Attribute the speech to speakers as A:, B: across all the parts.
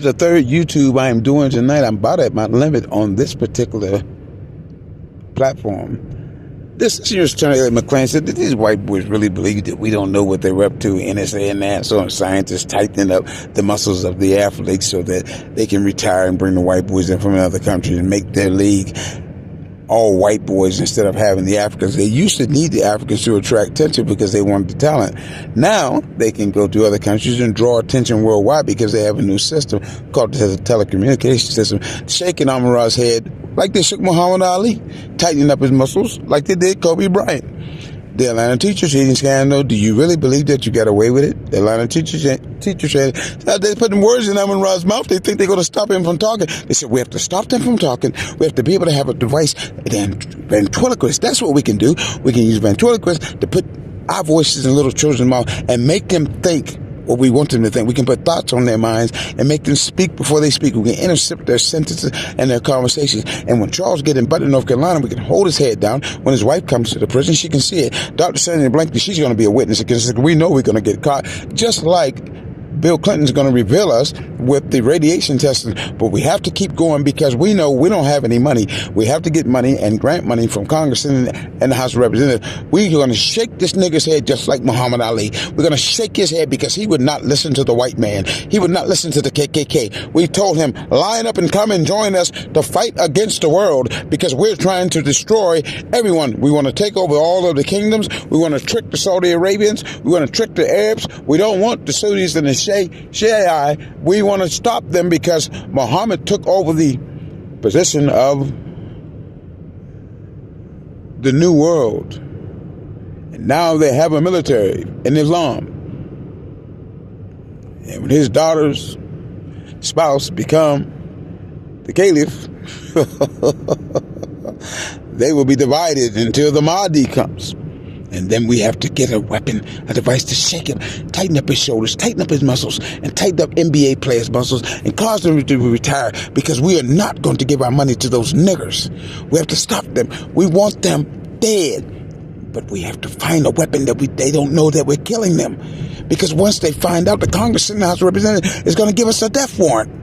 A: The third YouTube I am doing tonight. I'm about at my limit on this particular platform. This Senior Attorney McClain said that these white boys really believe that we don't know what they're up to. NSA and NASA and scientists tightening up the muscles of the athletes so that they can retire and bring the white boys in from another country and make their league all white boys instead of having the Africans. They used to need the Africans to attract attention because they wanted the talent. Now they can go to other countries and draw attention worldwide because they have a new system called the telecommunication system, shaking Amon-Ra's head like they shook Muhammad Ali, tightening up his muscles like they did Kobe Bryant. The Atlanta teacher cheating scandal, do you really believe that you got away with it? The Atlanta teacher said, they put words in Amon-Ra's mouth. They think they're going to stop him from talking. They said, we have to stop them from talking. We have to be able to have a device, ventriloquist. That's what we can do. We can use ventriloquist to put our voices in little children's mouth and make them think what we want them to think. We can put thoughts on their minds and make them speak before they speak. We can intercept their sentences and their conversations. And when Charles gets in Butler, North Carolina, we can hold his head down. When his wife comes to the prison, she can see it. Dr. Sandra Blankley, she's going to be a witness against us. We know we're going to get caught, just like Bill Clinton's going to reveal us with the radiation testing. But we have to keep going because we know we don't have any money. We have to get money and grant money from Congress and the House of Representatives. We're going to shake this nigger's head just like Muhammad Ali. We're going to shake his head because he would not listen to the white man. He would not listen to the KKK. We told him, line up and come and join us to fight against the world because we're trying to destroy everyone. We want to take over all of the kingdoms. We want to trick the Saudi Arabians. We want to trick the Arabs. We don't want the Saudis and the Shiite. We want to stop them because Muhammad took over the position of the new world. And now they have a military in Islam. And when his daughter's spouse become the caliph, they will be divided until the Mahdi comes. And then we have to get a weapon, a device to shake him, tighten up his shoulders, tighten up his muscles, and tighten up NBA players' muscles, and cause them to retire, because we are not going to give our money to those niggers. We have to stop them. We want them dead. But we have to find a weapon that they don't know that we're killing them. Because once they find out, the Congress and the House of Representatives is going to give us a death warrant.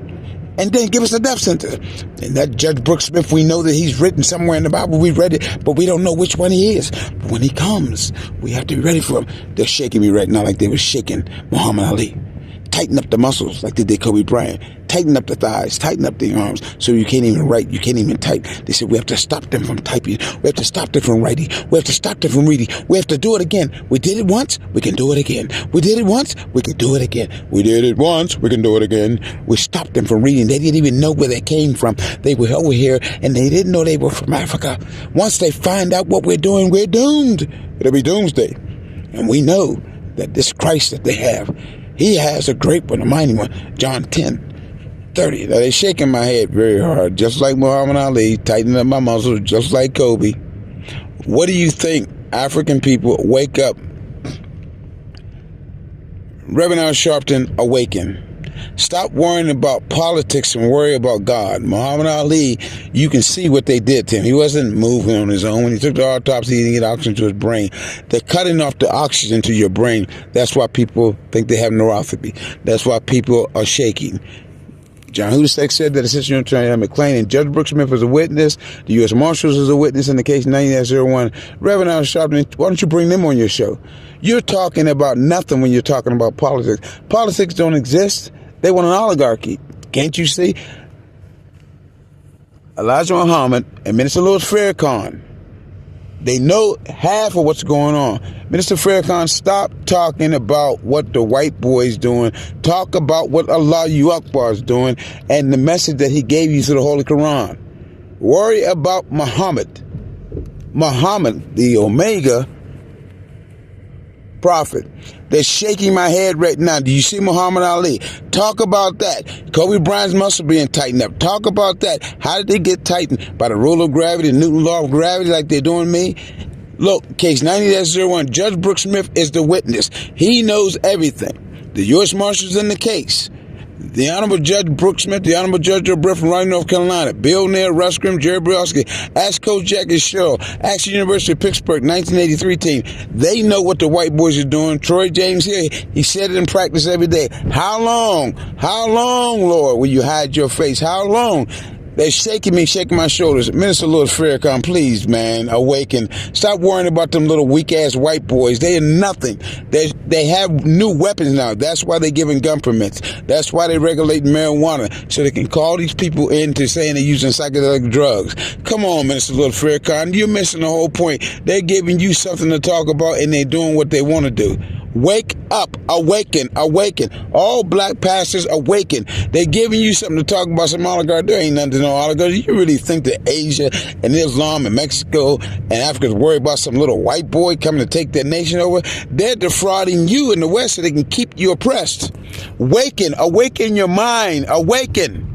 A: And then give us a death sentence. And that Judge Brooks Smith, we know that he's written somewhere in the Bible. We read it, but we don't know which one he is. But when he comes, we have to be ready for him. They're shaking me right now like they were shaking Muhammad Ali. Tighten up the muscles like they did Kobe Bryant. Tighten up the thighs, tighten up the arms, so you can't even write, you can't even type. They said we have to stop them from typing. We have to stop them from writing. We have to stop them from reading. We have to do it again. We did it once, we can do it again. We did it once, we can do it again. We did it once, we can do it again. We stopped them from reading. They didn't even know where they came from. They were over here, and they didn't know they were from Africa. Once they find out what we're doing, we're doomed. It'll be doomsday. And we know that this Christ that they have, he has a great one, a mighty one. John 10:30. Now, they're shaking my head very hard, just like Muhammad Ali, tightening up my muscles, just like Kobe. What do you think African people wake up? Reverend Al Sharpton, awaken. Stop worrying about politics and worry about God. Muhammad Ali, you can see what they did to him. He wasn't moving on his own. When he took the autopsy, he didn't get oxygen to his brain. They're cutting off the oxygen to your brain. That's why people think they have neuropathy. That's why people are shaking. John Husek said that Assistant Attorney General McClain and Judge Brooks Smith was a witness. The U.S. Marshals is a witness in the case 90-01. Reverend Al Sharpton, why don't you bring them on your show? You're talking about nothing when you're talking about politics. Politics don't exist. They want an oligarchy. Can't you see? Elijah Muhammad and Minister Louis Farrakhan, they know half of what's going on. Minister Farrakhan, stop talking about what the white boy's doing. Talk about what Allah Akbar is doing and the message that he gave you through the Holy Quran. Worry about Muhammad. Muhammad, the Omega prophet. They're shaking my head right now. Do you see Muhammad Ali? Talk about that. Kobe Bryant's muscle being tightened up. Talk about that. How did they get tightened? By the rule of gravity, Newton's law of gravity, like they're doing me? Look, case 90-01, Judge Brooks Smith is the witness. He knows everything. The U.S. Marshals in the case. The Honorable Judge Brooks Smith, the Honorable Judge Joe Britt from Raleigh, North Carolina, Bill Nair, Russ Grimm, Jerry Browski, ask Coach Jackie Sherrill, ask the University of Pittsburgh 1983 team. They know what the white boys are doing. Troy James here, he said it in practice every day. How long, Lord, will you hide your face? How long? They're shaking me, shaking my shoulders. Minister Louis Farrakhan, please, man, awaken. Stop worrying about them little weak-ass white boys. They are nothing. They have new weapons now. That's why they're giving gun permits. That's why they regulate marijuana, so they can call these people into saying they're using psychedelic drugs. Come on, Minister Louis Farrakhan. You're missing the whole point. They're giving you something to talk about, and they're doing what they want to do. Wake up, awaken, awaken. All black pastors awaken. They're giving you something to talk about, some oligarch. There ain't nothing to know oligarch. You really think that Asia and Islam and Mexico and Africa is worried about some little white boy coming to take their nation over? They're defrauding you in the West so they can keep you oppressed. Awaken, awaken your mind, awaken.